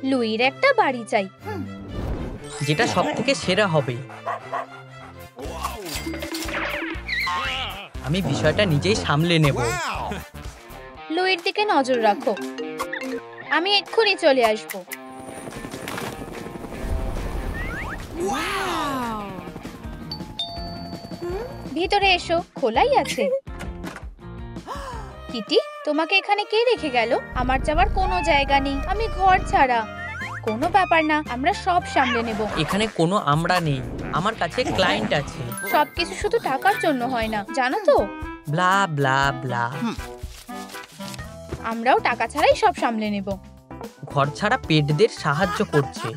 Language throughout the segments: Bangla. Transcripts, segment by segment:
লুইর একটা বাড়ি চাই, যেটা সব থেকে সেরা হবে। আমি বিষয়টা নিজেই সামলে নেব। লুইর দিকে নজর রাখো, আমি এক্ষুনি চলে আসব। ভিতরে এসো, খোলাই আছে। কিটি, তোমাকে এখানে কে রেখে গেল? আমার যাওয়ার কোনো জায়গা নেই, আমি ঘর ছাড়া। কোনো ব্যাপার না, আমরা সব সামলে নেব। এখানে কোনো আমরা নেই, আমার কাছে ক্লায়েন্ট আছে। সবকিছু শুধু টাকার জন্য হয় না, জানো তো? ব্লা ব্লা ব্লা। আমরাও টাকা ছাড়াই সব সামলে নেব। ঘর ছাড়া পেটদের সাহায্য করছে,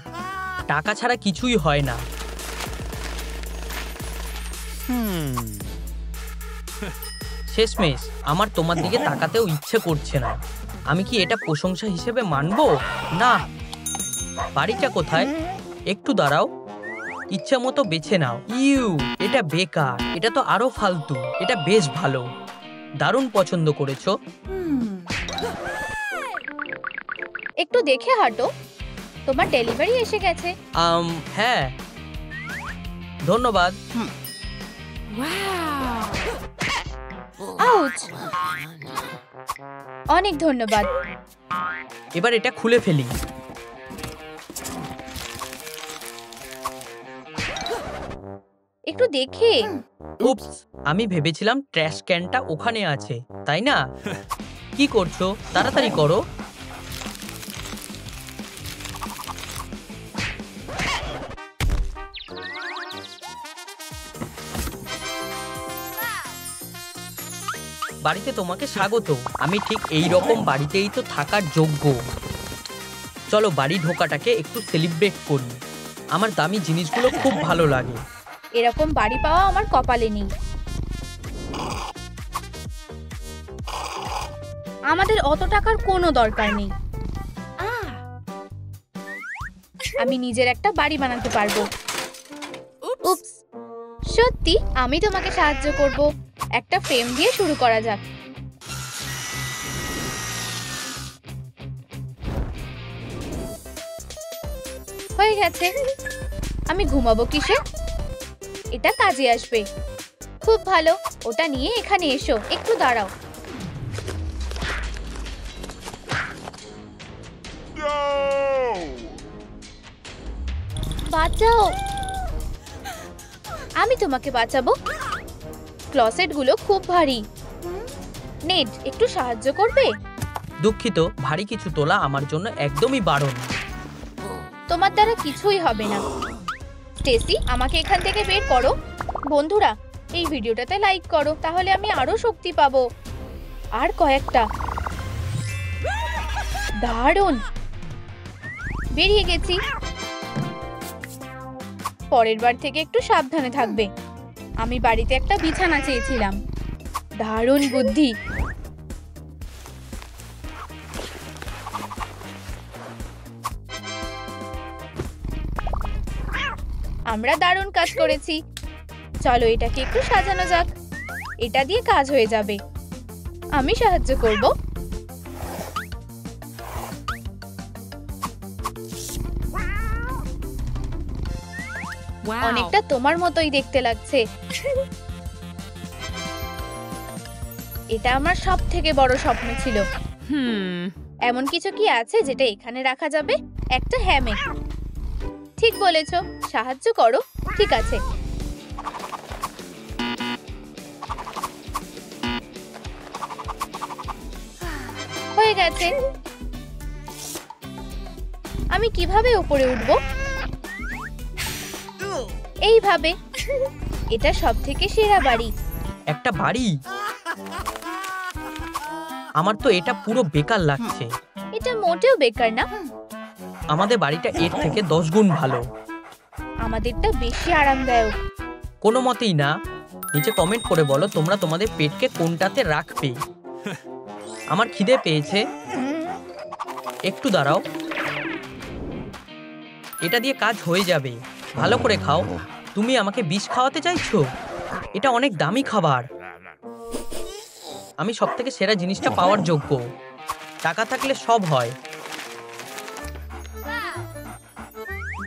টাকা ছাড়া কিছুই হয় না। শেষমেশ আমার তোমার দিকে তাকাতেও ইচ্ছে করছে না। আমি কি এটা প্রশংসা হিসেবে মানবো? না। বাড়িটা কোথায়? একটু দাঁড়াও, ইচ্ছা মতো বেছে নাও। এটা বেকার, এটা তো আরো ফালতু। এটা বেশ ভালো, দারুণ পছন্দ করেছো। একটু দেখে হাঁটো, তোমার ডেলিভারি এসে গেছে। হ্যাঁ, ধন্যবাদ। আউচ! অনেক ধন্যবাদ। এবার এটা খুলে ফেলি। একটু দেখে। উপস, আমি ভেবেছিলাম ট্র্যাশ ক্যানটা ওখানে আছে, তাই না? কি করছো? তাড়াতাড়ি করো। বাড়িতে তোমাকে স্বাগত। আমি ঠিক এই রকম বাড়িতেই তো থাকার যোগ্য। চলো বাড়ি ঢোকাটাকে একটু সেলিব্রেট করি। আমার দামি জিনিসগুলো খুব ভালো লাগে। এরকম বাড়ি পাওয়া আমার কপালে নেই। আমাদের অত টাকার কোনো দরকার নেই। আমি নিজের একটা বাড়ি বানাতে পারবো। উপস, সত্যি আমি তোমাকে সাহায্য করব। একটা ফ্রেম দিয়ে শুরু করা যাক। হয়ে গেছে। আমি ঘুমাবো কিসে? এটা কাজে আসবে। খুব ভালো, ওটা নিয়ে এখানে এসো। একটু দাঁড়াও। বাঁচাও, আমি তোমাকে বাঁচাবো। ক্লসেটগুলো খুব ভারী। নেড, একটু সাহায্য করবে? দুঃখিত, ভারী কিছু তোলা আমার জন্য একদমই বারণ। তোমার দ্বারা কিছুই হবে না। স্টেসি, আমাকে এখান থেকে বের করো। বন্ধুরা, এই ভিডিওটাতে লাইক করো, তাহলে আমি আরো শক্তি পাবো। আর কয়েকটা। দারুণ, বেরিয়ে গেছি। পরের বার থেকে একটু সাবধানে থাকবে। আমি বাড়িতে একটা বিছানা চেয়েছিলাম। দারুণ বুদ্ধি। আমরা দারুণ কাজ করেছি। চলো এটাকে একটু সাজানো যাক। এটা দিয়ে কাজ হয়ে যাবে। আমি সাহায্য করব। অনেকটা তোমার মতোই দেখতে লাগছে। এটা আমার সবথেকে বড় স্বপ্ন ছিল। এমন কিছু কি আছে যেটা এখানে রাখা যাবে? একটা হ্যামেক। ঠিক বলেছো, সাহায্য করো। ঠিক আছে। হয়ে গেছে। আমি কিভাবে উপরে উঠব? এইভাবে। এটা সবথেকে সেরা বাড়ি। একটা বাড়ি? আমার তো এটা পুরো বেকার লাগছে। এটা মোটেও বেকার না। আমাদের বাড়িটা এর থেকে 10 গুণ ভালো। আমাদেরটা বেশি আরামদায়ক। কোনো মতেই না। নিচে কমেন্ট করে বলো তোমরা তোমাদের পেটকে কোনটাতে রাখবে। আমার খিদে পেয়েছে, একটু দাঁড়াও। এটা দিয়ে কাজ হয়ে যাবে। ভালো করে খাও। তুমি আমাকে বিষ খাওয়াতে চাইছো? এটা অনেক দামি খাবার। আমি সবথেকে সেরা জিনিসটা পাওয়ার যোগ্য। টাকা থাকলে সব হয়।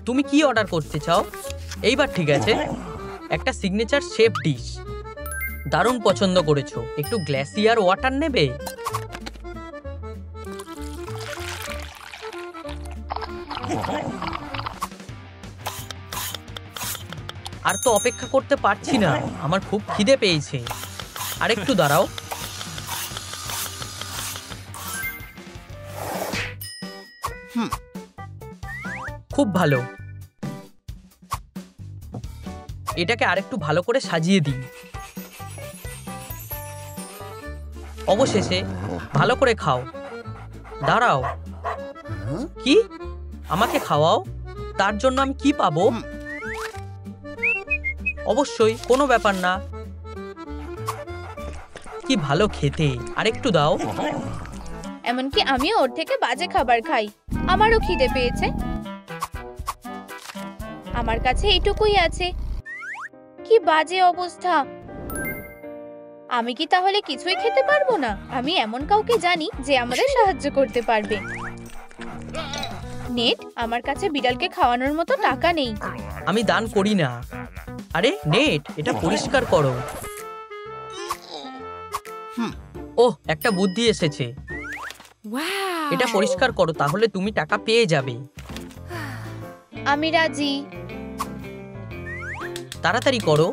তুমি কি অর্ডার করতে চাও? এইবার ঠিক আছে, একটা সিগনেচার শেফ ডিশ। দারুণ পছন্দ করেছো। একটু গ্লাসিয়ার ওয়াটার নেবে? আর তো অপেক্ষা করতে পারছি না, আমার খুব খিদে পেয়েছে। আর একটু দাঁড়াও। খুব ভালো। এটাকে আরেকটু ভালো করে সাজিয়ে দিই। অবশেষে ভালো করে খাও। দাঁড়াও, কি? আমাকে খাওয়াও? তার জন্য আমি কি পাবো? অবশ্যই, কোনো ব্যাপার না। কি ভালো খেতে। আরেকটু দাও। এমনকি আমিও ওর থেকে বাজে খাবার খাই। আমারও খিদে পেয়েছে। আমার কাছে এইটুকুই আছে। কি বাজে অবস্থা। আমি কি তাহলে কিছুই খেতে পারবো না? আমি এমন কাউকে জানি যে আমাদের সাহায্য করতে পারবে। নেট, আমার কাছে বিড়ালকে খাওয়ানোর মতো টাকা নেই। আমি দান করি না। আরে নেট, এটা পরিষ্কার করো। ওহ, একটা বুদ্ধি এসেছে। এটা পরিষ্কার করো, তাহলে তুমি টাকা পেয়ে যাবে। আমি রাজি। তাড়াতাড়ি করো।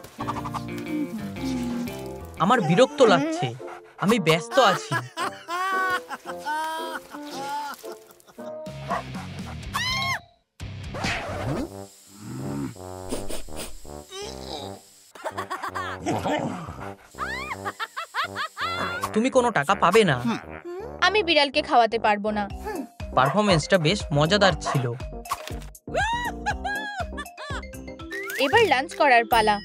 আমার বিরক্ত লাগছে, আমি ব্যস্ত আছি। তুমি কোনো টাকা পাবে না। আমি বিড়ালকে খাওয়াতে পারবো না। পারফরমেন্সটা বেশ মজাদার ছিল। এবার লাঞ্চ করার পালা।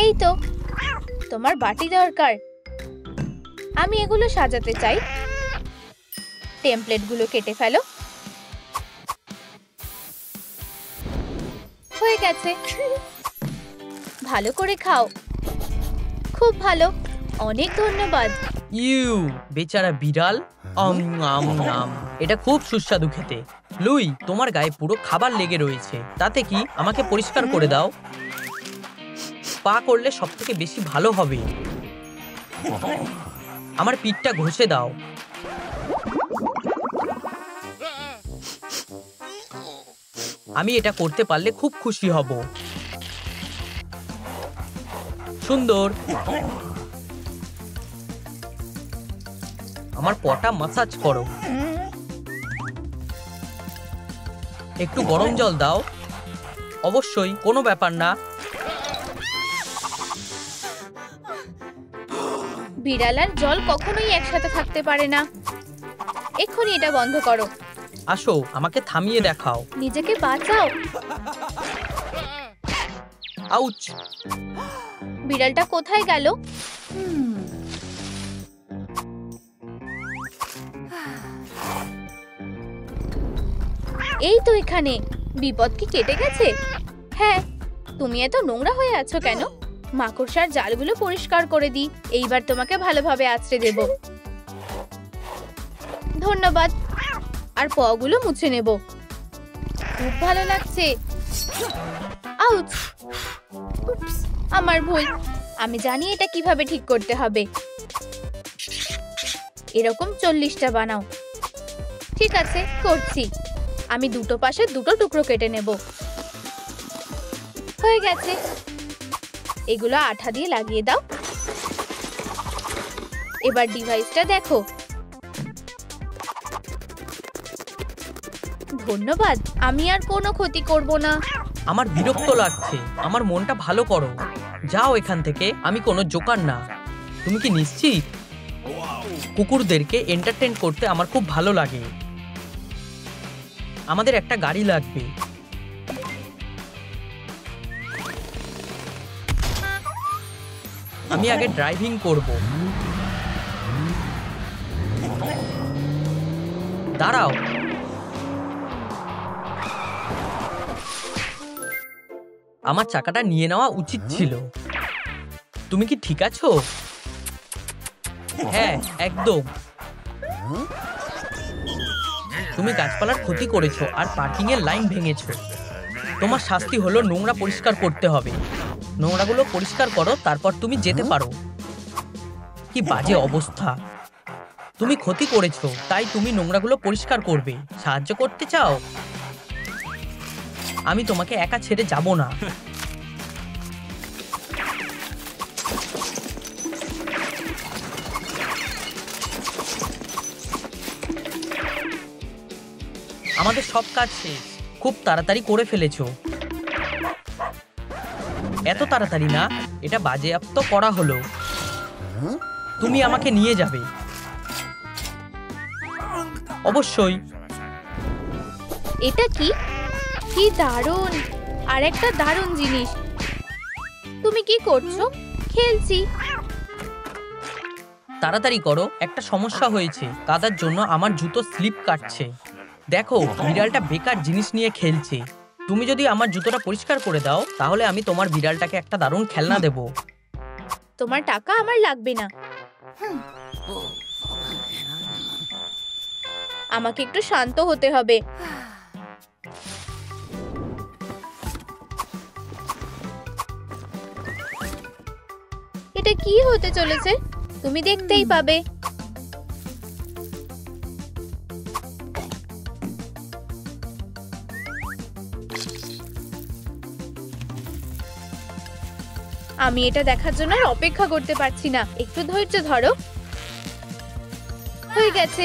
এই তো, তোমার বাটি দরকার। আমি এগুলো সাজাতে চাই। টেমপ্লেটগুলো কেটে ফেলো। হয়ে গেছে। ভালো করে খাও। খুব ভালো, অনেক ধন্যবাদ। ইউ বেচারা বিড়াল। নাম, এটা খুব সুস্বাদু খেতে। লুই, তোমার গায়ে পুরো খাবার লেগে রয়েছে। তাতে কি? আমাকে পরিষ্কার করে দাও। পা করলে সব থেকে বেশি ভালো হবে। আমার পিঠটা ঘষে দাও। আমি এটা করতে পারলে খুব খুশি হব। সুন্দর। আমার পটা মাসাজ করো। একটু গরম জল দাও। অবশ্যই, কোনো ব্যাপার না। বিড়াল আর জল কখনোই একসাথে থাকতে পারে না। এক্ষুনি এটা বন্ধ করো। আসো, আমাকে থামিয়ে দেখাও। নিজেকে বাঁচাও। আউচ! বিড়ালটা কোথায় গেল? এই তো এখানে। বিপদ কি কেটে গেছে? হ্যাঁ। তুমি এত নোংরা হয়ে আছো কেন? মাকড়সার জালগুলো পরিষ্কার করে দিই। এইবার তোমাকে ভালোভাবে আঁচড়ে দেব। ধন্যবাদ। আর পগুলো মুছে নেব। খুব ভালো লাগছে। আউচ! উপস, আমার ভুল। আমি জানি এটা কিভাবে ঠিক করতে হবে। এরকম 40টা বানাও। ঠিক আছে, করছি। আমি দুটো পাশে দুটো টুকরো কেটে নেব। হয়ে গেছে। এগুলো আঠা দিয়ে লাগিয়ে দাও। এবার ডিভাইসটা দেখো। ধন্যবাদ। আমি আর কোনো ক্ষতি করব না। আমার বিরক্ত লাগছে। আমার মনটা ভালো করো। যাও এখান থেকে। আমি কোনো জোকার না। তুমি কি নিশ্চিত? কুকুরদেরকে এন্টারটেইন করতে আমার খুব ভালো লাগে। আমাদের একটা গাড়ি লাগবে। আমি আগে ড্রাইভিং করব। দাঁড়াও। আমার চাকাটা নিয়ে নেওয়া উচিত ছিল। তুমি কি ঠিক আছো? হ্যাঁ, একদম। তুমি গাছপালার ক্ষতি করেছো আর পার্কিং এর লাইন ভেঙেছো। তোমার শাস্তি হলো নোংরা পরিষ্কার করতে হবে। নোংরাগুলো পরিষ্কার করো, তারপর তুমি যেতে পারো। কি বাজে অবস্থা! তুমি ক্ষতি করেছো, তাই তুমি নোংরাগুলো পরিষ্কার করবে। সাহায্য করতে চাও? আমি তোমাকে একা ছেড়ে যাব না। আমাদের সব কাজ শেষ। খুব তাড়াতাড়ি করে ফেলেছো। এত তাড়াতাড়ি না, এটা বাজেয়াপ্ত করা হলো। তুমি আমাকে নিয়ে যাবে। অবশ্যই। এটা কি? কি দারুণ! আর একটা দারুণ জিনিস। তুমি কি করছো? খেলছি। তাড়াতাড়ি করো, একটা সমস্যা হয়েছে। কাদার জন্য আমার জুতো স্লিপ কাটছে। দেখো, বিড়ালটা বেকার জিনিস নিয়ে খেলছে। তুমি যদি আমার জুতোটা পরিষ্কার করে দাও, তাহলে আমি তোমার বিড়ালটাকে একটা দারুণ খেলনা দেব। তোমার টাকা আমার লাগবে না। আমাকে একটু শান্ত হতে হবে। এটা কি হতে চলেছে তুমি দেখতেই পাবে। আমি এটা দেখার জন্য আর অপেক্ষা করতে পারছি না। একটু ধৈর্য ধরো। হয়ে গেছে।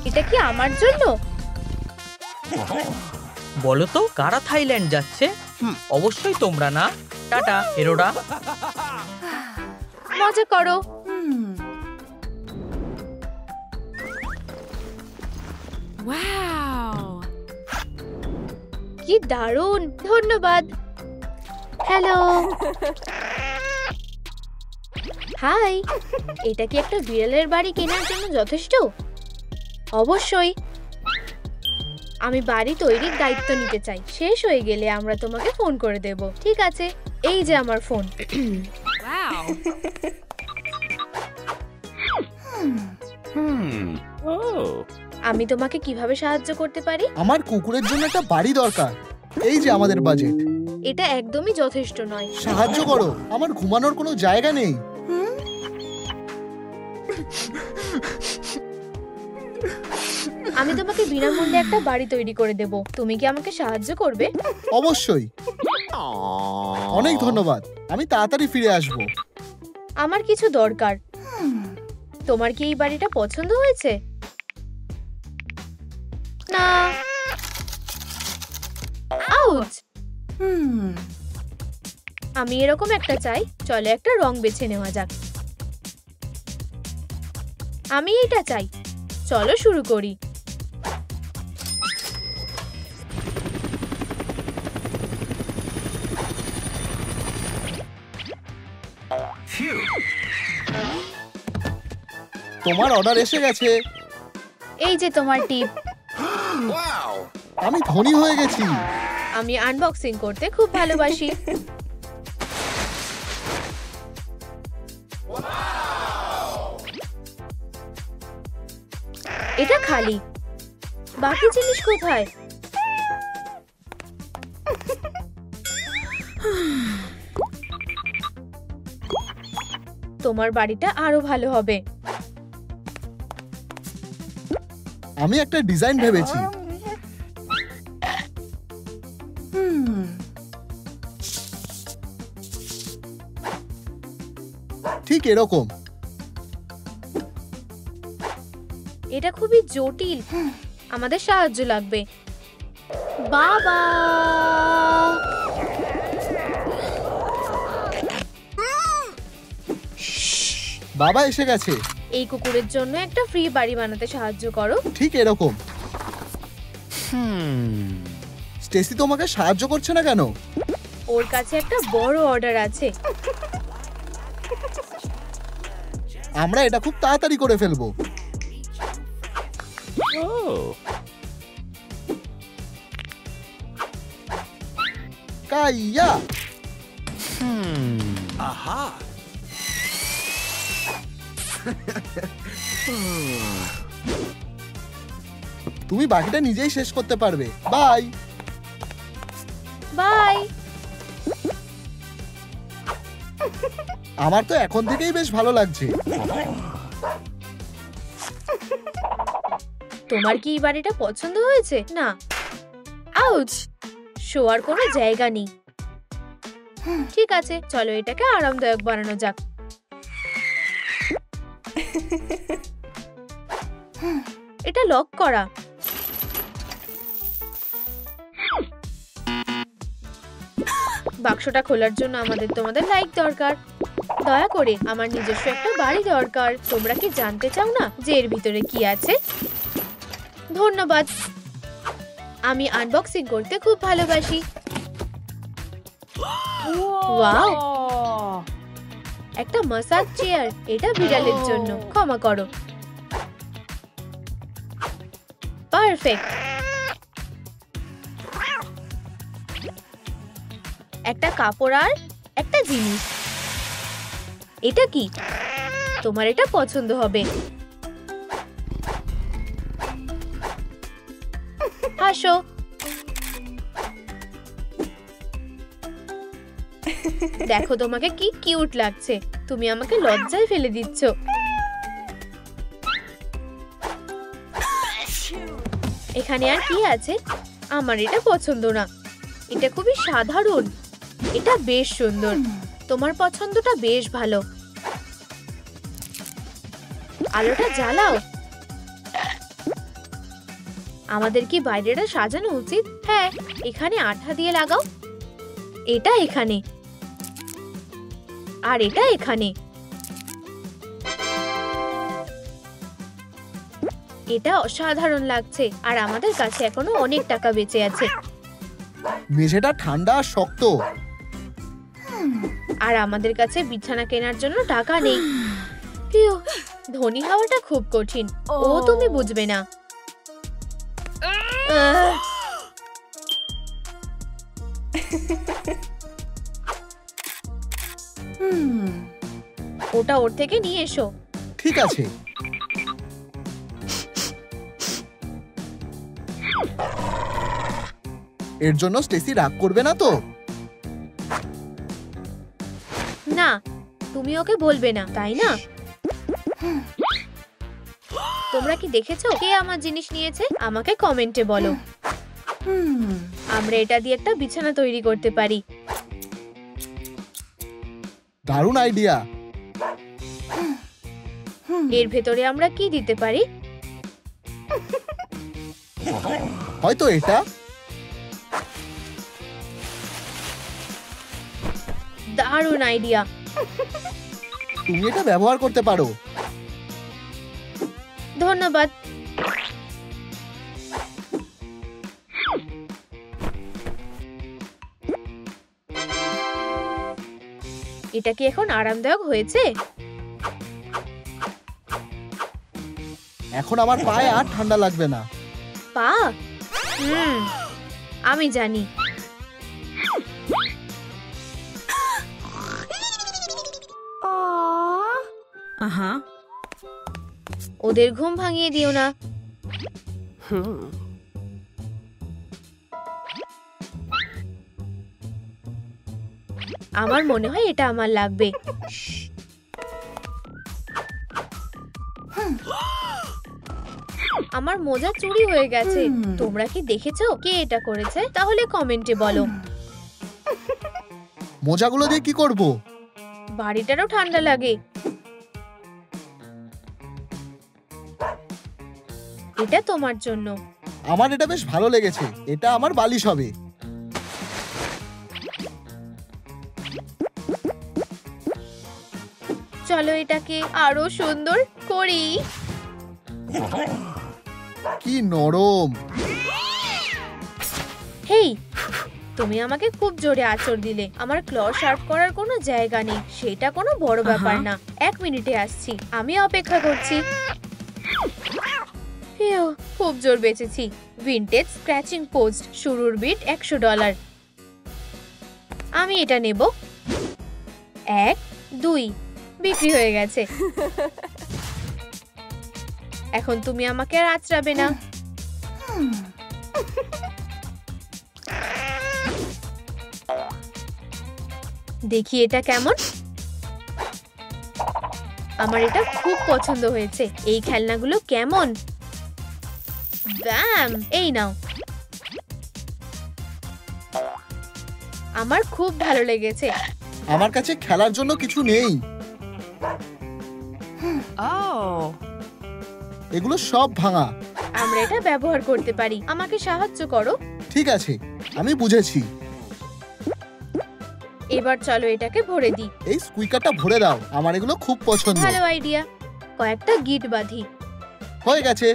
এটা কি আমার জন্য? বলো তো, কারা থাইল্যান্ড যাচ্ছে? অবশ্যই তোমরা না। টাটা হেরোরা। মজা করো। কি দারুণ! ধন্যবাদ। হ্যালো। হাই। এটা কি একটা বিড়ালের বাড়ি কেনার জন্য যথেষ্ট? অবশ্যই। আমি বাড়ি তৈরির দায়িত্ব নিতে চাই। শেষ হয়ে গেলে আমরা তোমাকে ফোন করে দেব। ঠিক আছে, এই যে আমার ফোন। আমি তোমাকে কিভাবে সাহায্য করতে পারি? আমার কুকুরের জন্য একটা বাড়ি দরকার। এই যে আমাদের বাজেট। এটা একদমই যথেষ্ট নয়। সাহায্য করো, আমার ঘুমানোর কোনো জায়গা নেই। আমি তোমাকে বিনামূল্যে একটা বাড়ি তৈরি করে দেব। তুমি কি আমাকে সাহায্য করবে? অবশ্যই। অনেক ধন্যবাদ। আমি তাড়াতাড়ি ফিরে আসব। আমার কিছু দরকার। তোমার কি এই বাড়িটা পছন্দ হয়েছে? না। আউচ! আমি এরকম একটা চাই। চলো একটা রং বেছে নেওয়া যাক। আমি এটা চাই। চলো শুরু করি। তোমার অর্ডার এসে গেছে। এই যে তোমার টিপ। আমি ধনী হয়ে গেছি। আমি আনবক্সিং করতে খুব ভালোবাসি। এটা খালি। বাকি জিনিস কোথায়? তোমার বাড়িটা আরো ভালো হবে। আমি একটা ডিজাইন ভেবেছি। ঠিক এরকম। এটা খুবই জটিল। আমাদের সাহায্য লাগবে। বাবা! বাবা এসে গেছে। এই কুকুরের জন্য একটা ফ্রি বাড়ি বানাতে সাহায্য করো। ঠিক এরকম। স্টেসি তোমাকে সাহায্য করছে না কেন? ওর কাছে একটা বড় অর্ডার আছে। আমরা এটা খুব তাড়াতাড়ি করে ফেলবো। কাইয়া। Aha! তুমি বাকিটা নিজেই শেষ করতে পারবে। বাই। বাই। আমার তো এখন থেকেই বেশ ভালো লাগছে। তোমার কি এই বাড়িটা পছন্দ হয়েছে? না। আউচ! শোয়ার কোনো জায়গা নেই। ঠিক আছে, চলো এটাকে আরামদায়ক বানানো যাক। এটা লক করা। বাক্সটা খোলার জন্য তোমাদের লাইক দরকার। দয়া করে আমার নিজস্ব একটা বাড়ি দরকার। তোমরা কি জানতে চাও না যে এর ভিতরে কি আছে? ধন্যবাদ। আমি আনবক্সিং করতে খুব ভালোবাসি। ওয়াও! একটা মাসাজ চেয়ার। এটা বিড়ালের জন্য। ক্ষমা করো। পারফেক্ট। একটা কাপড় আর একটা জিনিস। এটা কি? তোমার এটা পছন্দ হবে। হাসো। দেখো তোমাকে কি কিউট লাগছে। তুমি আমাকে লজ্জায় ফেলে দিচ্ছ। এখানে আর কি আছে? আমার এটা পছন্দ না। এটা খুবই সাধারণ। এটা বেশ সুন্দর। তোমার পছন্দটা বেশ ভালো। আলোটা জ্বালাও। আমাদের কি বাইরেটা সাজানো উচিত? হ্যাঁ, এখানে আঠা দিয়ে লাগাও। এটা এখানে আর এটা এখানে। এটা অসাধারণ লাগছে আর আমাদের কাছে এখনো অনেক টাকা বেঁচে আছে। মেঝেটা ঠান্ডা আর শক্ত। আর আমাদের কাছে বিছানা কেনার জন্য টাকা নেই। পিউ, ধনী হওয়াটা খুব কঠিন। ও তুমি বুঝবে না। ওটা ওর থেকে নিয়ে এসো। ঠিক আছে। এর জন্য স্টেসি রাগ করবে না তো? না, তুমি ওকে বলবে না, তাই না? তোমরা কি দেখেছো কে আমার জিনিস নিয়েছে? আমাকে কমেন্টে বলো। আমরা এটা দিয়ে একটা বিছানা তৈরি করতে পারি। দারুণ আইডিয়া। এর ভেতরে আমরা কি দিতে পারি? হয়তো এটা। দারুণ আইডিয়া। তুমি এটা ব্যবহার করতে পারো। ধন্যবাদ। এটা কি এখন আরামদায়ক হয়েছে? এখন আমার পায়ে আর ঠান্ডা লাগবে না। পা? আমি জানি। ওদের ঘুম ভাঙিয়ে দিও না। আমার মনে হয় এটা আমার লাগবে। আমার মোজা চুরি হয়ে গেছে। তোমরা কি দেখেছো কে এটা করেছে? তাহলে কমেন্টে বলো। মোজাগুলো দিয়ে কি করব? বাড়িটারও ঠান্ডা লাগে। এটা তোমার জন্য। আমার এটা বেশ ভালো লেগেছে। এটা আমার বালিশ হবে। চলো এটাকে আরো সুন্দর করি। কি নরম। হেই, তুমি আমাকে খুব জোরে আঁচড় দিলে। আমার ক্ল শার্প করার কোনো জায়গা নেই। সেটা কোনো বড় ব্যাপার না। 1 মিনিটে আসছি। আমি অপেক্ষা করছি। হেও, খুব জোর বেঁচেছি। Vintage scratching post. শুরুর বিট $100। আমি এটা নেব। 1, 2 বিক্রি হয়ে গেছে। এখন তুমি আমাকে আর আঁচড়াবে না। দেখি এটা কেমন। আমার এটা খুব পছন্দ হয়েছে। এই খেলনাগুলো কেমন? ব্যাম, এই নাও। আমার খুব ভালো লেগেছে। আমার কাছে খেলার জন্য কিছু নেই। এগুলো সব ভাঙা। আমরা এটা ব্যবহার করতে পারি। আমাকে সাহায্য করো। ঠিক আছে, আমি বুঝেছি। এবার চলো এটাকে ভরে দিই। এই স্কুইকারটা ভরে দাও, আমার এগুলো খুব পছন্দ। ভালো আইডিয়া। কয়েকটা গিট বাঁধি। হয়ে গেছে।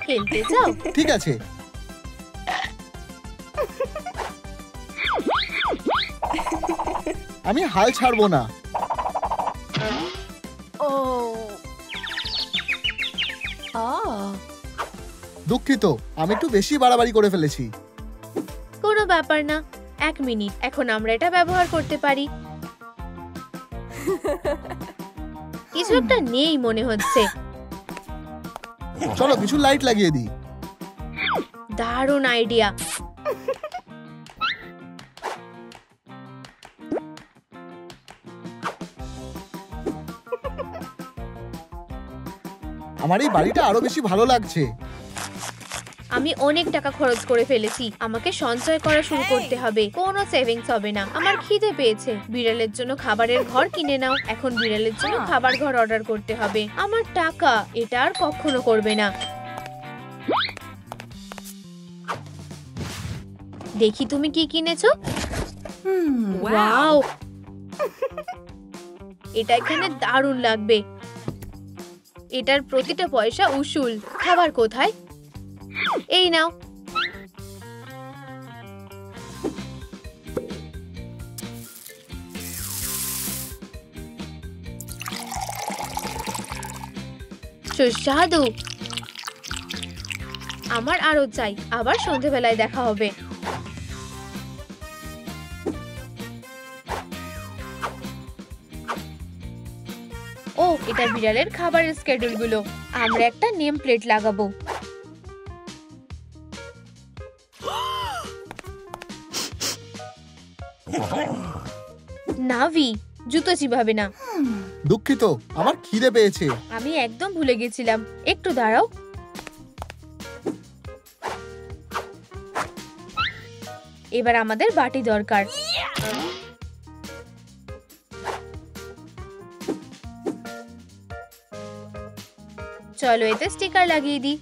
খেলতে চাও? ঠিক আছে। আমি হাল ছাড়বো না। দুঃখিত, আমি একটু বেশি বাড়াবাড়ি করে ফেলেছি। কোনো ব্যাপার না। 1 মিনিট, এখন আমরা এটা ব্যবহার করতে পারি। কিছু একটা নেই মনে হচ্ছে। চলো কিছু লাইট লাগিয়ে দিই। দারুণ আইডিয়া। আমার এই বাড়িটা আরো বেশি ভালো লাগছে। আমি অনেক টাকা খরচ করে ফেলেছি। আমাকে সঞ্চয় করা শুরু করতে হবে। কোনো সেভিংস হবে না। আমার খিদে পেয়েছে। বিড়ালের জন্য খাবারের ঘর কিনে নাও। এখন বিড়ালের জন্য খাবার ঘর অর্ডার করতে হবে। আমার টাকা এটা আর কখনো করবে না। দেখি তুমি কি কিনেছো। ওয়াও, এটা এখানে দারুণ লাগবে। এটার প্রতিটা পয়সা উসুল। খাবার কোথায়? এই নাও। সুস্বাদু। আমার আরো চাই। আবার সন্ধেবেলায় দেখা হবে। ও, এটা বিড়ালের খাবারের স্কেডিউল গুলো। আমরা একটা নেম প্লেট লাগাবো। নাভি, জুতো চিবাবে না। দুঃখিত, আমার খিদে পেয়েছে। আমি একদম ভুলে গেছিলাম। একটু দাঁড়াও। এবার আমাদের বাটি দরকার। চলো এতে স্টিকার লাগিয়ে দিই।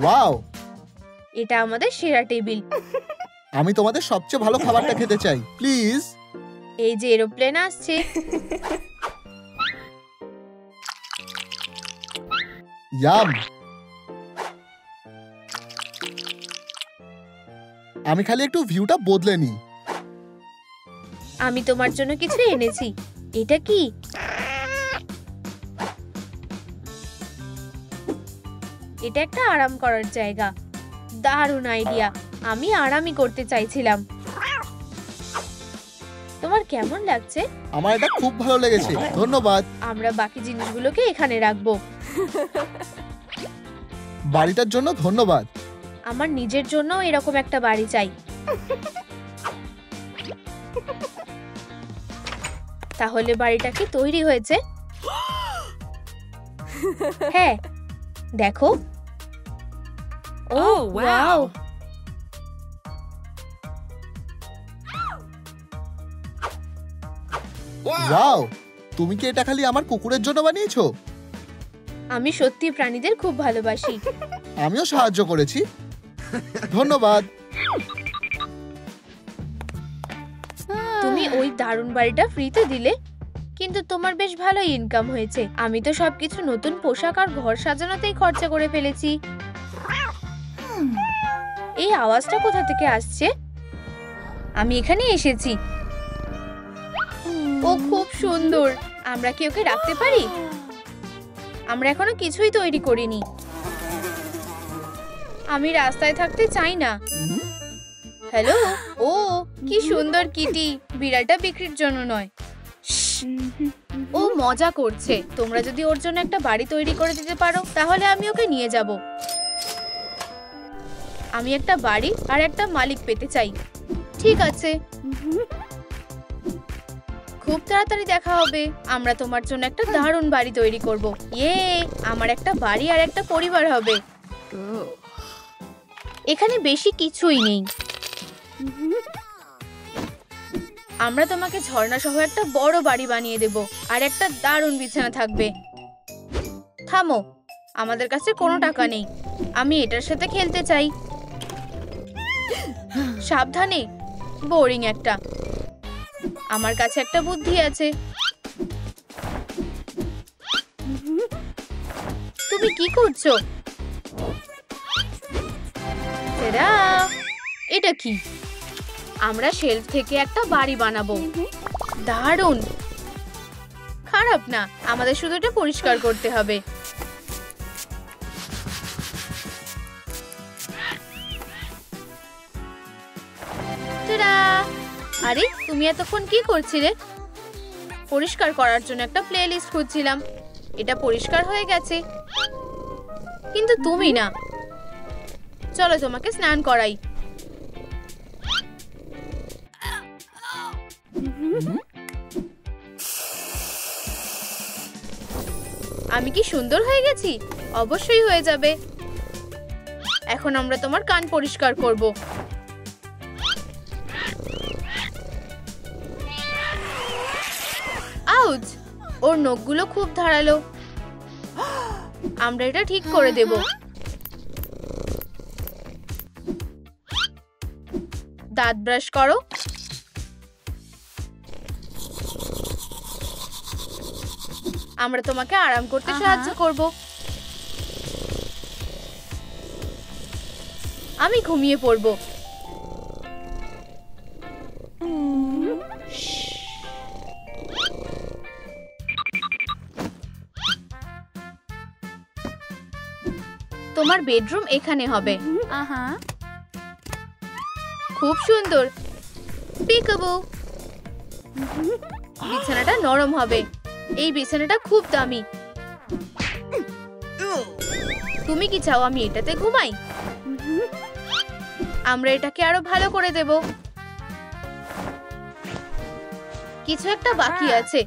ওয়াও, এটা আমাদের সেরা টেবিল। আমি তোমাদের সবচেয়ে ভালো খাবারটা খেতে চাই, প্লিজ। এই যে এরোপ্লেন আসছে। ইয়াম। আমি খালি একটু ভিউটা বদলে নিই। আমি তোমার জন্য কিছু এনেছি। এটা কি? এটা একটা আরাম করার জায়গা। দারুণ আইডিয়া। আমি আরামই করতে চাইছিলাম। তোমার কেমন লাগছে? আমার এটা খুব ভালো লেগেছে, ধন্যবাদ। আমরা বাকি জিনিসগুলোকে এখানে রাখবো। বাড়িটার জন্য ধন্যবাদ। আমার নিজের জন্য এরকম একটা বাড়ি চাই। তাহলে বাড়িটা কি তৈরি হয়েছে? হ্যাঁ, দেখো। ও ওয়াও, ওয়াও, তুমি কি এটা খালি আমার কুকুরের জন্য বানিয়েছো? আমি সত্যি প্রাণীদের খুব ভালোবাসি। আমিও সাহায্য করেছি, ধন্যবাদ। তুমি ওই দারুণ বাড়িটা ফ্রিতে দিলে, কিন্তু তোমার বেশ ভালোই ইনকাম হয়েছে। আমি তো সবকিছু নতুন পোশাক আর ঘর সাজানোতেই খরচা করে ফেলেছি। এই আওয়াজটা কোথা থেকে আসছে? আমি এখানে এসেছি। ও খুব সুন্দর। আমরা কি ওকে রাখতে পারি? আমরা এখনো কিছুই তৈরি করিনি। আমি রাস্তায় থাকতে চাই না। হ্যালো, ও কি সুন্দর কিটি, বিড়ালটা বিক্রির জন্য নয়। ও মজা করছে। তোমরা যদি ওর জন্য একটা বাড়ি তৈরি করে দিতে পারো তাহলে আমি ওকে নিয়ে যাব। আমি একটা বাড়ি আর একটা মালিক পেতে চাই। ঠিক আছে, খুব তাড়াতাড়ি দেখা হবে। আমরা তোমার জন্য একটা দারুণ বাড়ি তৈরি করব। ইয়ে, আমার একটা বাড়ি আর একটা পরিবার হবে। এখানে বেশি কিছুই নেই। আমরা তোমাকে ঝর্ণা সহ একটা বড় বাড়ি বানিয়ে দেব আর একটা দারুণ বিছানা থাকবে। থামো, আমাদের কাছে কোনো টাকা নেই। আমি এটার সাথে খেলতে চাই। সাবধানে, বোরিং একটা। আমার কাছে একটা বুদ্ধি আছে। তুমি কি করছো? তারা, এটা কি? আমরা শেলফ থেকে একটা বাড়ি বানাবো। দারুণ, খারাপ না। আমাদের শুধু এটা পরিষ্কার করতে হবে। টাডা! আরে, তুমি এতক্ষণ কি করছিলে? পরিষ্কার করার জন্য একটা প্লেলিস্ট খুঁজছিলাম। এটা পরিষ্কার হয়ে গেছে, কিন্তু তুমি না। চলো তোমাকে স্নান করাই। আমি কি সুন্দর হয়ে গেছি? অবশ্যই হয়ে যাবে। এখন আমরা তোমার কান পরিষ্কার করব। আউচ! ওর নখগুলো খুব ধারালো। আমরা এটা ঠিক করে দেব। দাঁত ব্রাশ করো। আমরা তোমাকে আরাম করতে সাহায্য করব। আমি ঘুমিয়ে পড়ব। তোমার বেডরুম এখানে হবে। খুব সুন্দর। পিকাবু, বিছানাটা নরম হবে। এই বিছানাটা খুব দামি। তুমি কি চাও আমি এটাতে ঘুমাই? আমরা এটাকে আরো ভালো করে দেব। কিছু একটা বাকি আছে।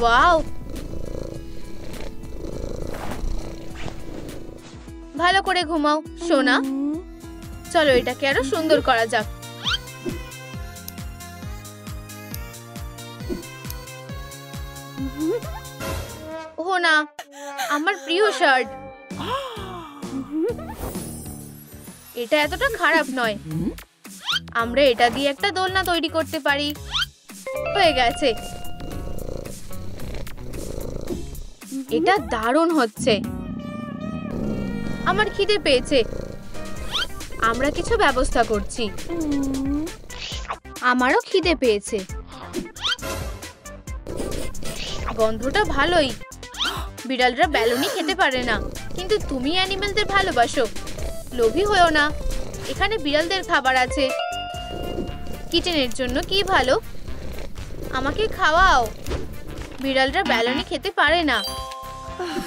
ওয়াও, ভালো করে ঘুমাও সোনা। চলো এটাকে আরো সুন্দর করা যাক। ও না, আমার প্রিয় শার্ট। এটা এতটা খারাপ নয়। আমরা এটা দিয়ে একটা দোলনা তৈরি করতে পারি। হয়ে গেছে। এটা দারুণ হচ্ছে। আমার খিদে পেয়েছে। আমরা কিছু ব্যবস্থা করছি। আমারও খিদে পেয়েছে। গন্ধটা ভালোই। বিড়ালরা ব্যালুনি খেতে পারে না, কিন্তু তুমি অ্যানিমেলদের ভালোবাসো। লোভী হয়েও না। এখানে বিড়ালদের খাবার আছে। কিচেনের জন্য কি ভালো। আমাকে খাওয়াও। বিড়ালরা ব্যালুনি খেতে পারে না।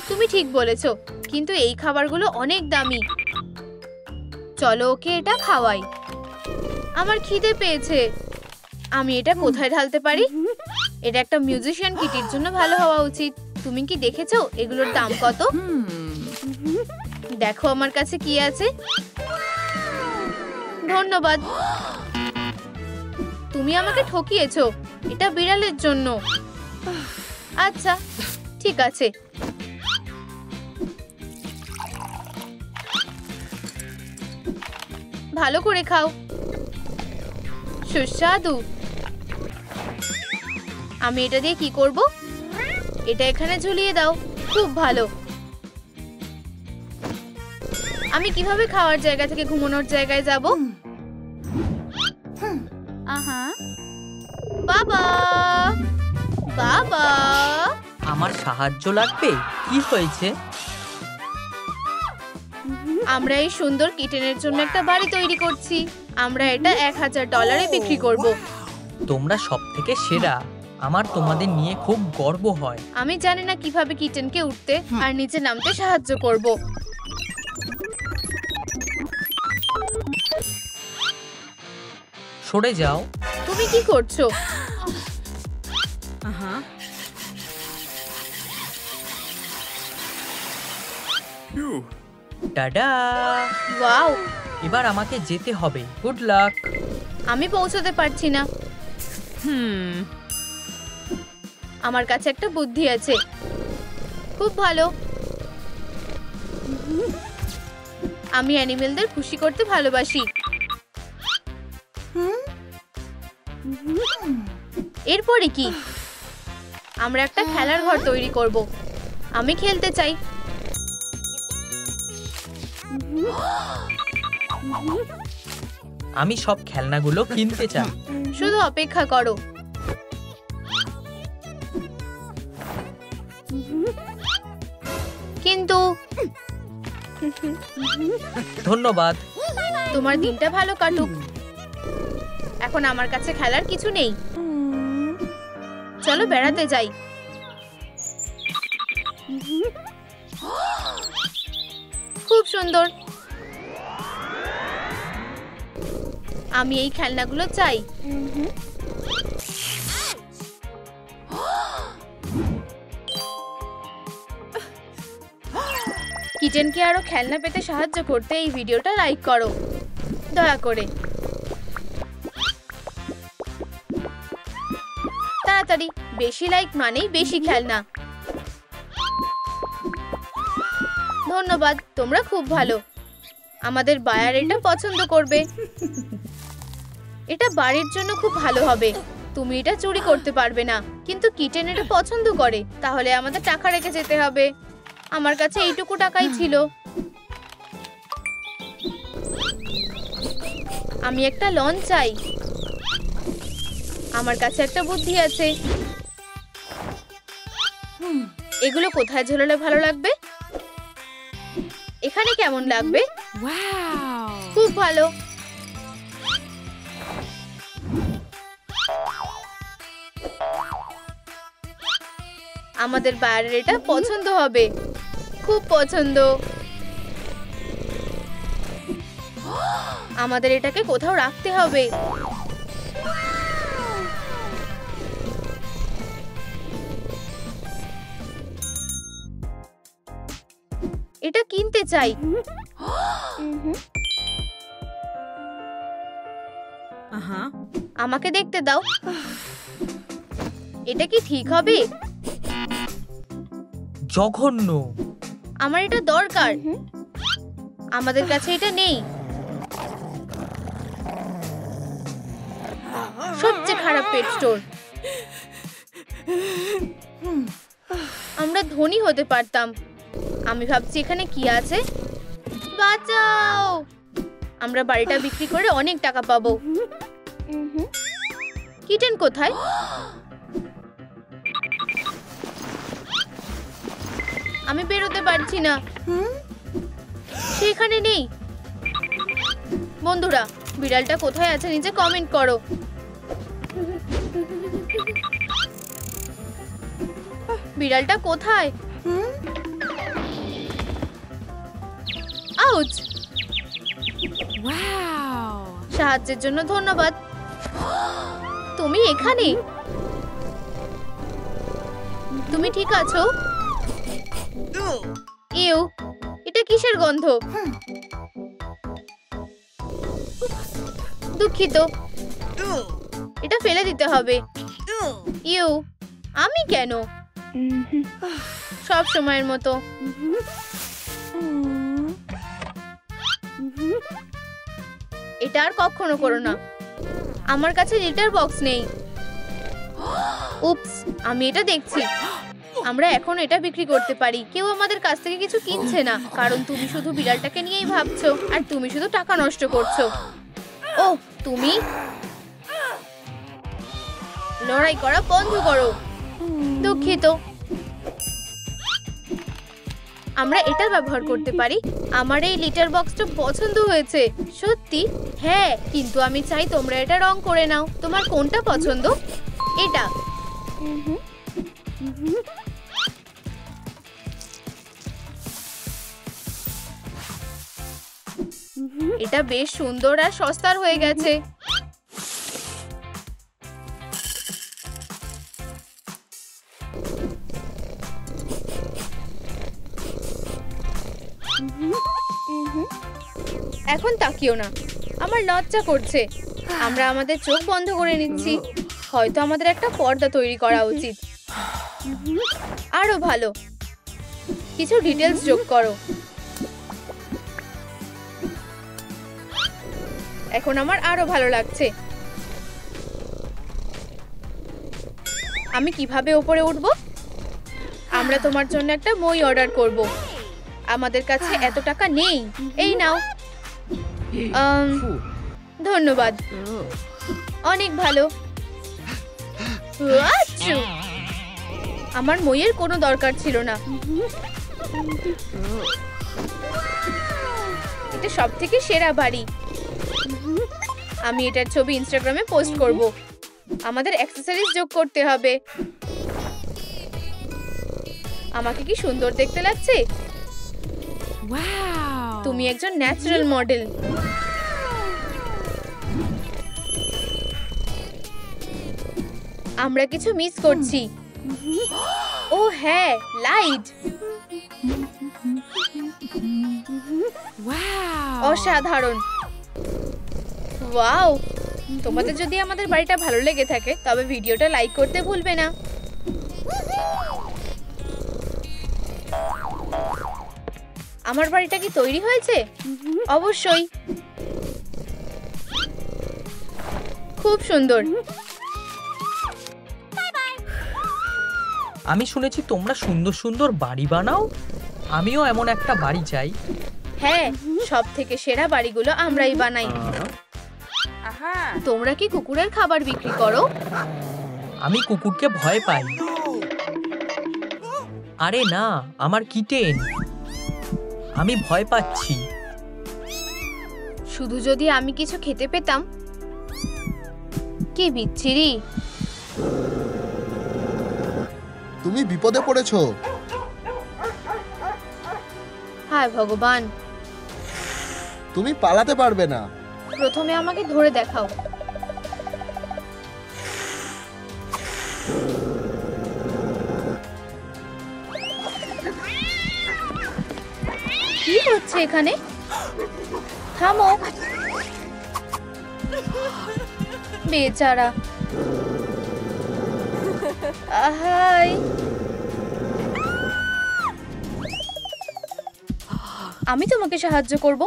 তুমি ঠিক বলেছো, কিন্তু এই খাবারগুলো অনেক দামি। চলো ওকে এটা খাওয়াই। আমার খিদে পেয়েছে। আমি এটা কোথায় ঢালতে পারি? এটা একটা মিউজিশিয়ান কিটির জন্য ভালো হওয়া উচিত। তুমি কি দেখেছো এগুলোর দাম কত? দেখো আমার কাছে কি আছে। ধন্যবাদ। তুমি আমাকে ঠকিয়েছো। এটা বিড়ালের জন্য। আচ্ছা, ঠিক আছে। ভালো করে খাও। সুস্বাদু। আমি এটা দিয়ে কি করব? এটা এখানে ঝুলিয়ে দাও। খুব ভালো। আমি কিভাবে খাওয়ার জায়গা থেকে ঘুমানোর জায়গায় যাব? বাবা, বাবা। আমার সাহায্য লাগবে? কি হয়েছে? আমরা এই সুন্দর কিটেনের জন্য একটা বাড়ি তৈরি করছি। আমরা এটা $1000 বিক্রি করব। তোমরা সবথেকে সেরা। আমার তোমাদের নিয়ে খুব গর্ব হয়। আমি জানি না কিভাবে কিটেনকে উঠতে আর নিচে নামতে সাহায্য করব। সরে যাও। তুমি কি করছো? টাডা! ওয়াও, এবার আমাকে যেতে হবে। Good luck. আমি পৌঁছতে পারছি না। আমার কাছে একটা বুদ্ধি আছে। খুব ভালো। আমি অ্যানিমেলদের খুশি করতে ভালোবাসি। এরপরে কি? আমরা একটা খেলার ঘর তৈরি করব। আমি খেলতে চাই। আমি সব খেলনাগুলো কিনতে চাই। শুধু অপেক্ষা করো। কিন্তু ধন্যবাদ। তোমার দিনটা ভালো কাটুক। এখন আমার কাছে খেলার কিছু নেই। চলো বেড়াতে যাই। খুব সুন্দর। আমি এই খেলনাগুলো চাই। কিচেনকে আরো খেলনা পেতে সাহায্য করতে এই ভিডিওটা লাইক করো দয়া করে। তাড়াতাড়ি, বেশি লাইক মানেই বেশি খেলনা। ধন্যবাদ, তোমরা খুব ভালো। আমাদের বায়ার এটা পছন্দ করবে। এটা বাড়ির জন্য খুব ভালো হবে। তুমি এটা চুরি করতে পারবে না, কিন্তু কিটেন এটা পছন্দ করে। তাহলে আমাদের টাকা রেখে যেতে হবে। আমার কাছে এইটুকু টাকাই ছিল। আমি একটা লন চাই। আমার কাছে একটা বুদ্ধি আছে। এগুলো কোথায় ঝোলালে ভালো লাগবে? এখানে কেমন লাগবে? খুব ভালো। আমাদের বায়ারের এটা পছন্দ হবে। খুব পছন্দ। আমাদের এটাকে কোথাও রাখতে হবে। এটা কিনতে চাই। আমাকে দেখতে দাও। এটা কি ঠিক হবে? জঘন্য। আমার এটা দরকার। আমাদের কাছে এটা নেই। সবচেয়ে খারাপ পেট স্টোর। আমরা ধনী হতে পারতাম। আমি ভাবছি এখানে কি আছে। বাঁচাও! আমরা বাড়িটা বিক্রি করে অনেক টাকা পাবো। কিটেন কোথায়? আমি বেরোতে পারছি না। সেখানে নেই। বন্ধুরা, বিড়ালটা কোথায় আছে নিচে কমেন্ট করো। বিড়ালটা কোথায়? আউচ! সাহায্যের জন্য ধন্যবাদ। তুমি এখানে? তুমি ঠিক আছো? ইউ, এটা কিসের গন্ধ? দুঃখিত, এটা ফেলে দিতে হবে। ইউ, আমি কেন? সব সময়ের মতো। এটা আর কখনো করো না। আমার কাছে লিটার বক্স নেই। উপস, আমি এটা দেখছি। আমরা এখন এটা বিক্রি করতে পারি। কেউ আমাদের কাছ থেকে কিছু কিনছে না, কারণ তুমি শুধু বিড়ালটাকে নিয়েই ভাবছো আর তুমি শুধু টাকা নষ্ট করছো। ও, তুমি লড়াই করা বন্ধ করো। দুঃখিত। আমরা এটা ব্যবহার করতে পারি। আমার এই লিটার বক্সটা পছন্দ হয়েছে। সত্যি? হ্যাঁ, কিন্তু আমি চাই তোমরা এটা রং করে নাও। তোমার কোনটা পছন্দ? এটা। এটা বেশ সুন্দর আর সস্তার হয়ে গেছে। এখন তাকিও না, আমার লজ্জা করছে। আমরা আমাদের চোখ বন্ধ করে নিচ্ছি। হয়তো আমাদের একটা পর্দা তৈরি করা উচিত। আরো ভালো, কিছু ডিটেলস যোগ করো। এখন আমার আরো ভালো লাগছে। আমি কিভাবে উপরে উঠবো? আমরা তোমার জন্য একটা মই অর্ডার করব। আমাদের কাছে এত টাকা নেই। এই নাও। ধন্যবাদ, অনেক ভালো। আচ্ছু, আমার মইয়ের কোনো দরকার ছিল না। এটা সবথেকে সেরা বাড়ি। আমি এটার ছবি ইনস্টাগ্রামে পোস্ট করব। আমাদের অ্যাক্সেসরিজ যোগ করতে হবে। আমাকে কি সুন্দর দেখতে লাগছে? তুমি একজন ন্যাচারাল মডেল। আমরা কিছু মিস করছি। ও হ্যাঁ, লাইট। অসাধারণ। ওয়াও, তোমাদের যদি আমাদের বাড়িটা ভালো লেগে থাকে তবে ভিডিওটা লাইক করতে ভুলবে না। আমার বাড়িটা কি তৈরি হয়েছে? অবশ্যই, খুব সুন্দর। আমি শুনেছি তোমরা সুন্দর সুন্দর বাড়ি বানাও। আমিও এমন একটা বাড়ি চাই। হ্যাঁ, সব থেকে সেরা বাড়িগুলো আমরাই বানাই। তোমরা কি কুকুরের খাবার বিক্রি করো? আমি কুকুরকে ভয় পাই। আরে না, আমার কিটেন। আমি ভয় পাচ্ছি। শুধু যদি আমি কিছু খেতে পেতাম। কি বিচ্ছিরি। তুমি বিপদে পড়েছো। হায় ভগবান। তুমি পালাতে পারবে না। প্রথমে আমাকে ধরে দেখাও। কি হচ্ছে এখানে? থামো। বেচারা। আহাই। আমি তোমাকে সাহায্য করব।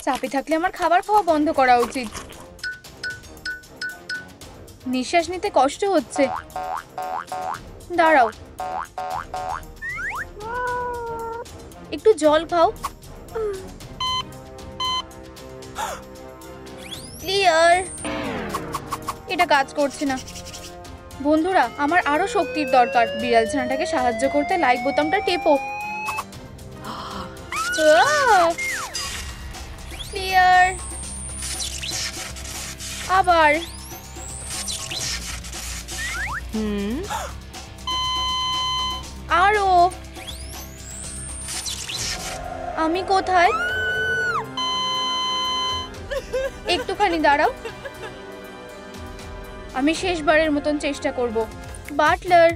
চাপে থাকলে আমার খাবার খাওয়া বন্ধ করা উচিত। নিঃশ্বাস নিতে কষ্ট হচ্ছে। দাঁড়াও, একটু জল খাও। ক্লিয়ার। এটা কাজ করছে না। বন্ধুরা, আমার আরো শক্তির দরকার। বিড়াল ছানাটাকে সাহায্য করতে লাইক বোতামটা টেপো। ক্লিয়ার। আবার। আরো। আমি কোথায়? একটুখানি দাঁড়াও। আমি শেষবারের মতন চেষ্টা করব। বাটলার,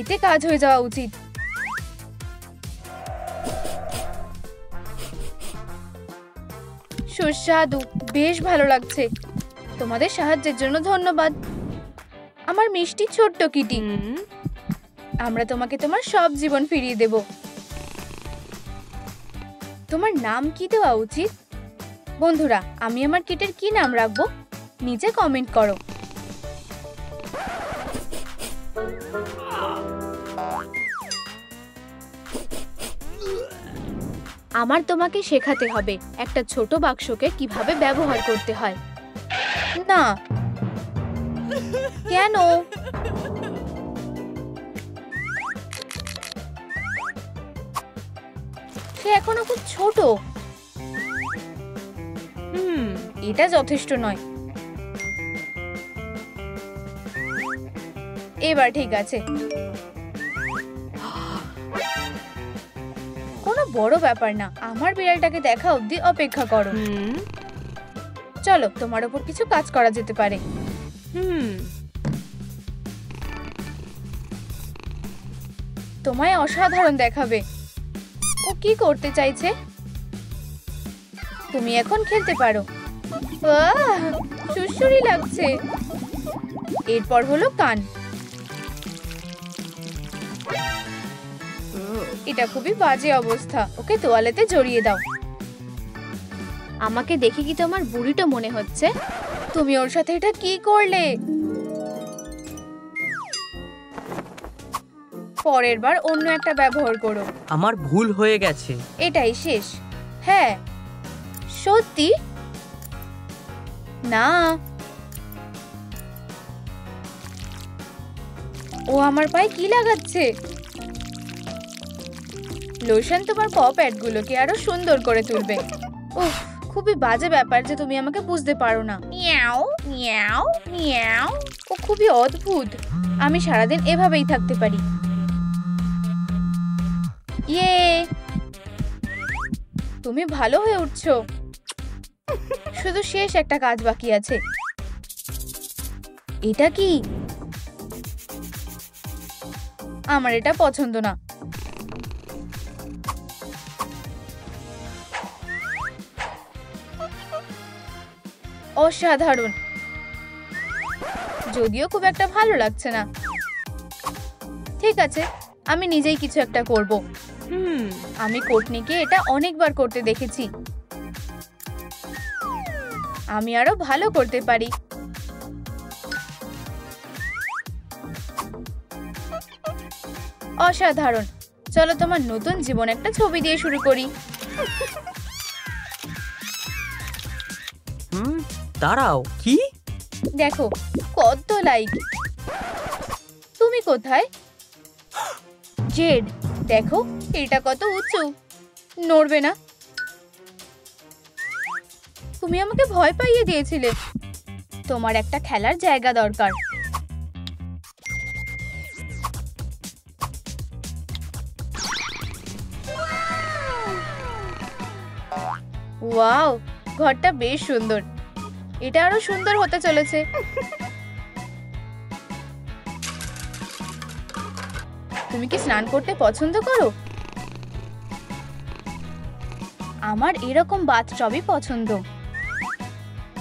এতে কাজ হয়ে যাওয়া উচিত। সুস্বাদু, বেশ ভালো লাগছে। তোমাদের সাহায্যের জন্য ধন্যবাদ, আমার মিষ্টি ছোট্ট কিটি। আমরা তোমাকে তোমার সব জীবন ফিরিয়ে দেব। তোমার নাম কি দেওয়া উচিত? বন্ধুরা, আমি আমার কিটের কি নাম রাখবো? নিচে কমেন্ট করো। আমার তোমাকে শেখাতে হবে একটা ছোট বাক্সকে কিভাবে ব্যবহার করতে হয়। না, কেন? সে এখনো খুব ছোট। এটা যথেষ্ট নয়। এবার ঠিক আছে। কোনো বড় ব্যাপার না, আমার বিড়ালটাকে দেখা অবধি অপেক্ষা করো। চলো, তোমার উপর কিছু কাজ করা যেতে পারে। তোমায় অসাধারণ দেখাবে। ও কি করতে চাইছে? তুমি এখন খেলতে পারো। আহ, সুড়সুড়ি লাগছে। এরপর হলো কান। এটা খুবই বাজে অবস্থা। ওকে তোয়ালেতে জড়িয়ে দাও। আমাকে দেখে কি তোমার বুড়িটা মনে হচ্ছে? তুমি ওর সাথে এটা কি করলে? পরের বার অন্য একটা ব্যবহার করো। আমার ভুল হয়ে গেছে। এটাই শেষ। হ্যাঁ, সত্যি না। ও আমার পায়ে কি লাগাচ্ছে? লোশন তোমার পা প্যাডগুলোকে আরো সুন্দর করে তুলবে। উফ, খুবই বাজে ব্যাপার যে তুমি আমাকে বুঝতে পারো না। Miao Miao Miao. ও খুবই অদ্ভুত। আমি সারাদিন এভাবেই থাকতে পারি। ইয়ে, তুমি ভালো হয়ে উঠছো। শুধু শেষ একটা কাজ বাকি আছে। এটা কি? আমার এটা পছন্দ না। অসাধারণ, যদিও খুব একটা ভালো লাগছে না। ঠিক আছে, আমি নিজেই কিছু একটা করব। আমি কোটনিকে এটা অনেকবার করতে দেখেছি। আমি আরো ভালো করতে পারি। অসাধারণ। চলো তোমার নতুন জীবন একটা ছবি দিয়ে শুরু করি। দাঁড়াও, কি? দেখো কত লাইক। তুমি কোথায়? জেড, দেখো এটা কত উঁচু। নড়বে না। তুমি আমাকে ভয় পাইয়ে দিয়েছিলে। তোমার একটা খেলার জায়গা দরকার। ওয়াও, ঘরটা বেশ সুন্দর। এটা আরো সুন্দর হতে চলেছে। তুমি কি স্নান করতে পছন্দ করো? আমার এরকম বাথটবই পছন্দ।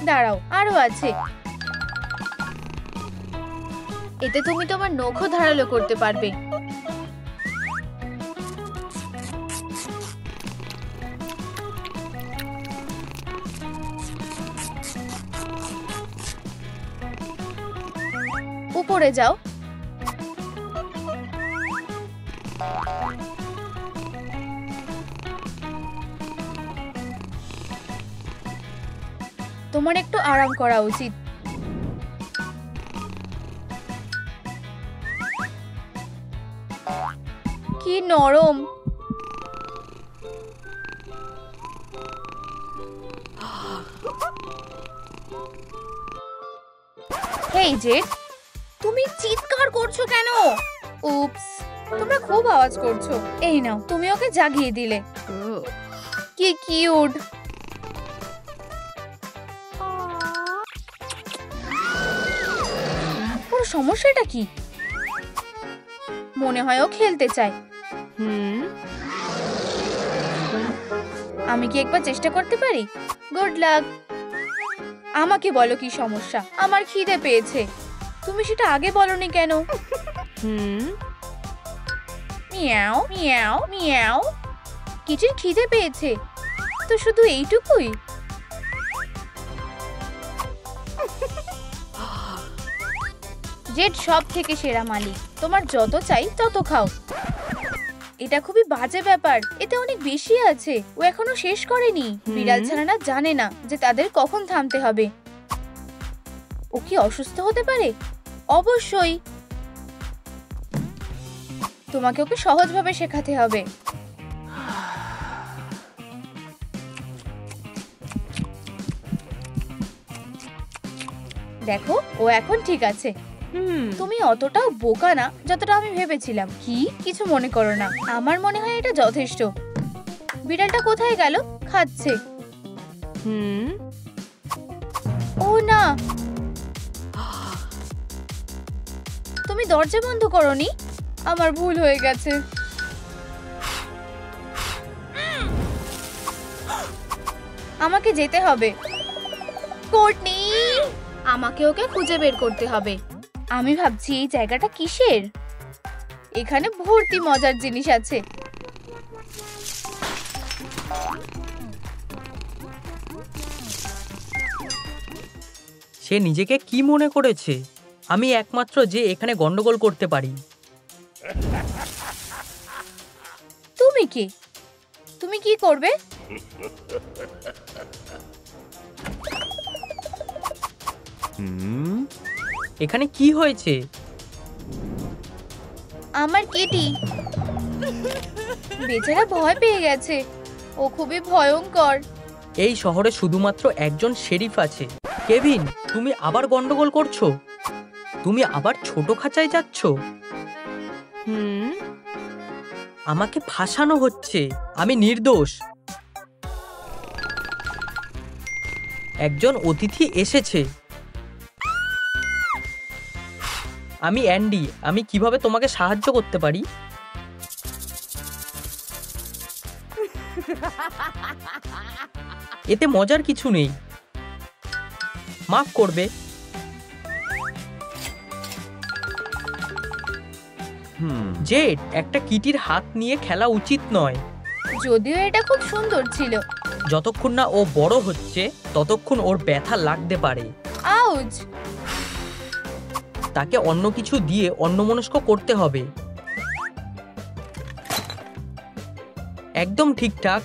দাঁড়াও, আরো আছে। এতে তুমি তোমার নখও ধারালো করতে পারবে। উপরে যাও। তোমার একটু আরাম করা উচিত। কি নরম। হেই জেড, তুমি চিৎকার করছো কেন? উপস, তোমরা খুব আওয়াজ করছো। এই নাও, তুমি ওকে জাগিয়ে দিলে। কি কিউট। পুরো সমস্যাটা কি? মনে হয় ও খেলতে চায়। আমি কি একবার চেষ্টা করতে পারি? Good luck. আমাকে বলো কি সমস্যা? আমার খিদে পেয়েছে। তুমি সেটা আগে বলনি কেন? Miao Miao Miao. কিটির খিদে পেয়েছে তো শুধু এইটুকুই? জেড সব থেকে সেরা মালিক। তোমার যত চাই তত খাও। এটা খুবই বাজে ব্যাপার। এতে অনেক বেশি আছে। ও এখনো শেষ করেনি। বিড়াল ছানারা জানে না যে তাদের কখন থামতে হবে। ও কি অসুস্থ হতে পারে? অবশ্যই। তোমাকে ওকে সহজভাবে শেখাতে হবে। দেখো, ও এখন ঠিক আছে। তুমি অতটাও বোকা না যতটা আমি ভেবেছিলাম। কি কিছু মনে করো না, আমার মনে হয় এটা যথেষ্ট। বিড়ালটা কোথায় গেল? খাচ্ছে। ও না, তুমি দরজা বন্ধ করোনি। আমার ভুল হয়ে গেছে। আমাকে যেতে হবে। কোর্টনি, আমাকে ওকে খুঁজে বের করতে হবে। আমি ভাবছি এই জায়গাটা কিসের। এখানে ভর্তি মজার জিনিস আছে। সে নিজেকে কি মনে করেছে? আমি একমাত্র যে এখানে গন্ডগোল করতে পারি। তুমি কি? তুমি কি করবে? এখানে কি হয়েছে? আমার কিটি বেচারা ভয় পেয়ে গেছে। ও খুবই ভয়ঙ্কর। এই শহরে শুধুমাত্র একজন শেরিফ আছে। কেভিন, তুমি আবার গন্ডগোল করছো? তুমি আবার ছোট খাঁচায় যাচ্ছ? আমাকে ফাঁসানো হচ্ছে। আমি নির্দোষ। একজন অতিথি এসেছে। আমি অ্যান্ডি। আমি কিভাবে তোমাকে সাহায্য করতে পারি? এতে মজার কিছু নেই। মাফ করবে। জেড, একটা কিটির হাত নিয়ে খেলা উচিত নয়। যদিও এটা খুব সুন্দর ছিল। যতক্ষণ না ও বড় হচ্ছে ততক্ষণ ওর ব্যথা লাগতে পারে। আউচ! তাকে অন্য কিছু দিয়ে অন্যমনস্ক করতে হবে। একদম ঠিকঠাক।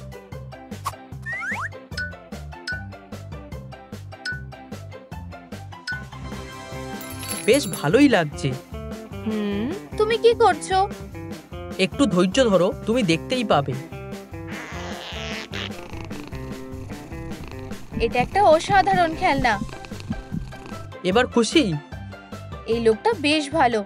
বেশ ভালোই লাগছে। তুমি কি করছো? একটু ধৈর্য ধরো, তুমি দেখতেই পাবে। এটা একটা অসাধারণ খেলনা। এবার খুশি? এই লোকটা বেশ ভালো।